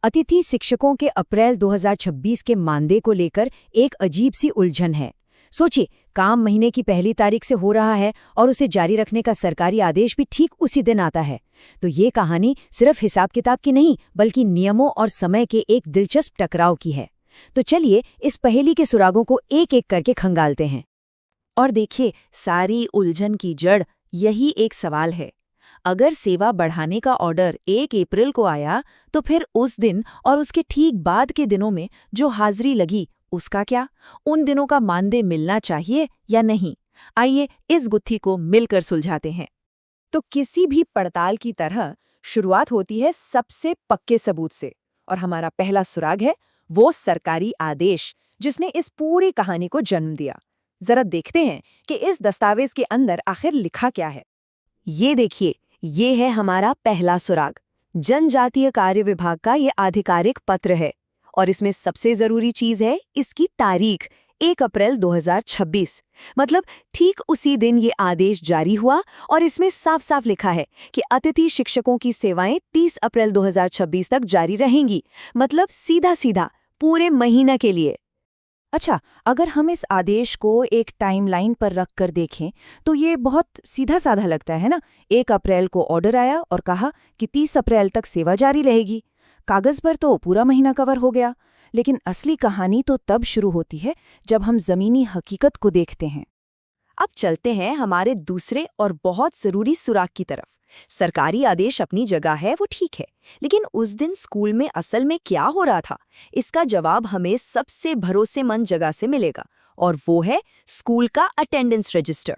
अतिथि शिक्षकों के अप्रैल 2026 के मानदेय को लेकर एक अजीब सी उलझन है। सोचिए, काम महीने की पहली तारीख से हो रहा है और उसे जारी रखने का सरकारी आदेश भी ठीक उसी दिन आता है। तो ये कहानी सिर्फ हिसाब किताब की नहीं, बल्कि नियमों और समय के एक दिलचस्प टकराव की है। तो चलिए इस पहेली के सुरागों को एक एक करके खंगालते हैं। और देखिए, सारी उलझन की जड़ यही एक सवाल है। अगर सेवा बढ़ाने का ऑर्डर 1 अप्रैल को आया, तो फिर उस दिन और उसके ठीक बाद के दिनों में जो हाजिरी लगी, उसका क्या? उन दिनों का मानदेय मिलना चाहिए या नहीं? आइए इस गुत्थी को मिलकर सुलझाते हैं। तो किसी भी पड़ताल की तरह शुरुआत होती है सबसे पक्के सबूत से, और हमारा पहला सुराग है वो सरकारी आदेश जिसने इस पूरी कहानी को जन्म दिया। जरा देखते हैं कि इस दस्तावेज के अंदर आखिर लिखा क्या है। ये देखिए, ये है हमारा पहला सुराग। जनजातीय कार्य विभाग का ये आधिकारिक पत्र है, और इसमें सबसे जरूरी चीज है इसकी तारीख, 1 अप्रैल 2026। मतलब ठीक उसी दिन ये आदेश जारी हुआ, और इसमें साफ साफ लिखा है कि अतिथि शिक्षकों की सेवाएं 30 अप्रैल 2026 तक जारी रहेंगी। मतलब सीधा सीधा पूरे महीना के लिए। अच्छा, अगर हम इस आदेश को एक टाइमलाइन पर रख कर देखें तो ये बहुत सीधा साधा लगता है ना। 1 अप्रैल को ऑर्डर आया और कहा कि 30 अप्रैल तक सेवा जारी रहेगी। कागज पर तो पूरा महीना कवर हो गया, लेकिन असली कहानी तो तब शुरू होती है जब हम जमीनी हकीकत को देखते हैं। अब चलते हैं हमारे दूसरे और बहुत जरूरी सुराग की तरफ। सरकारी आदेश अपनी जगह है, वो ठीक है, लेकिन उस दिन स्कूल में असल में क्या हो रहा था, इसका जवाब हमें सबसे भरोसेमंद जगह से मिलेगा, और वो है स्कूल का अटेंडेंस रजिस्टर।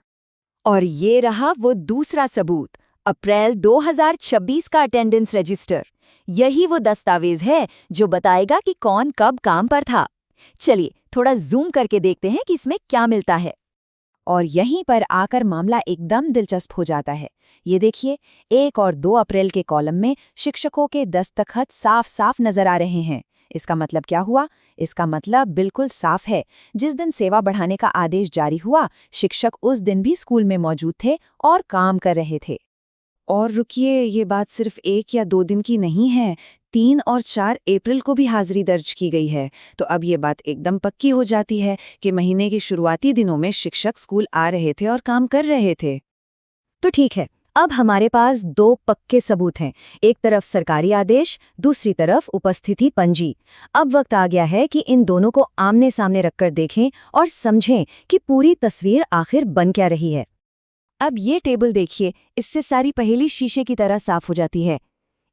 और ये रहा वो दूसरा सबूत, अप्रैल 2026 का अटेंडेंस रजिस्टर। यही वो दस्तावेज है जो बताएगा कि कौन कब काम पर था। चलिए थोड़ा जूम करके देखते हैं कि इसमें क्या मिलता है। और यहीं पर आकर मामला एकदम दिलचस्प हो जाता है। ये देखिए, 1 और 2 अप्रैल के कॉलम में शिक्षकों के दस्तखत साफ साफ नजर आ रहे हैं। इसका मतलब क्या हुआ? इसका मतलब बिल्कुल साफ है, जिस दिन सेवा बढ़ाने का आदेश जारी हुआ, शिक्षक उस दिन भी स्कूल में मौजूद थे और काम कर रहे थे। और रुकिए, ये बात सिर्फ 1 या 2 दिन की नहीं है, 3 और 4 अप्रैल को भी हाजिरी दर्ज की गई है। तो अब ये बात एकदम पक्की हो जाती है कि महीने के शुरुआती दिनों में शिक्षक स्कूल आ रहे थे और काम कर रहे थे। तो ठीक है, अब हमारे पास 2 पक्के सबूत हैं। एक तरफ सरकारी आदेश, दूसरी तरफ उपस्थिति पंजी। अब वक्त आ गया है कि इन दोनों को आमने सामने रखकर देखें और समझें कि पूरी तस्वीर आखिर बन क्या रही है। अब ये टेबल देखिए, इससे सारी पहेली शीशे की तरह साफ हो जाती है।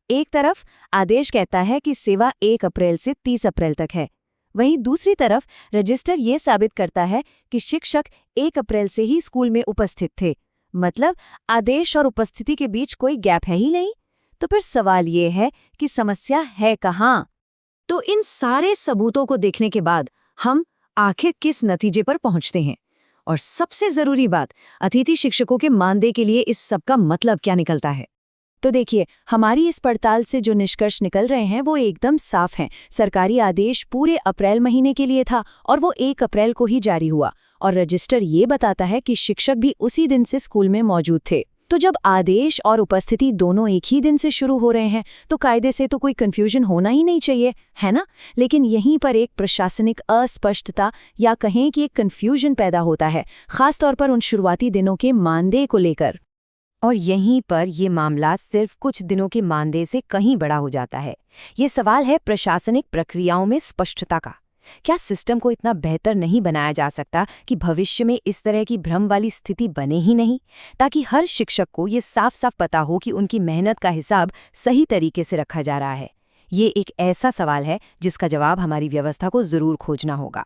एक तरफ आदेश कहता है कि सेवा 1 अप्रैल से 30 अप्रैल तक है। वहीं दूसरी तरफ रजिस्टर ये साबित करता है कि शिक्षक 1 अप्रैल से ही स्कूल में उपस्थित थे। मतलब आदेश और उपस्थिति के बीच कोई गैप है ही नहीं। तो फिर सवाल ये है कि समस्या है कहाँ? तो इन सारे सबूतों को देखने के बाद हम आखिर किस नतीजे पर पहुंचते हैं? और सबसे जरूरी बात, अतिथि शिक्षकों के मानदेय के लिए इस सब का मतलब क्या निकलता है? तो देखिए, हमारी इस पड़ताल से जो निष्कर्ष निकल रहे हैं वो एकदम साफ हैं। सरकारी आदेश पूरे अप्रैल महीने के लिए था और वो 1 अप्रैल को ही जारी हुआ, और रजिस्टर ये बताता है कि शिक्षक भी उसी दिन से स्कूल में मौजूद थे। तो जब आदेश और उपस्थिति दोनों एक ही दिन से शुरू हो रहे हैं, तो कायदे से तो कोई कंफ्यूजन होना ही नहीं चाहिए, है ना? लेकिन यहीं पर एक प्रशासनिक अस्पष्टता या कहें कि एक कंफ्यूजन पैदा होता है, खासतौर पर उन शुरुआती दिनों के मानदेय को लेकर। और यहीं पर ये मामला सिर्फ कुछ दिनों के मानदेय से कहीं बड़ा हो जाता है। ये सवाल है प्रशासनिक प्रक्रियाओं में स्पष्टता का। क्या सिस्टम को इतना बेहतर नहीं बनाया जा सकता कि भविष्य में इस तरह की भ्रम वाली स्थिति बने ही नहीं, ताकि हर शिक्षक को ये साफ साफ पता हो कि उनकी मेहनत का हिसाब सही तरीके से रखा जा रहा है? ये एक ऐसा सवाल है जिसका जवाब हमारी व्यवस्था को जरूर खोजना होगा।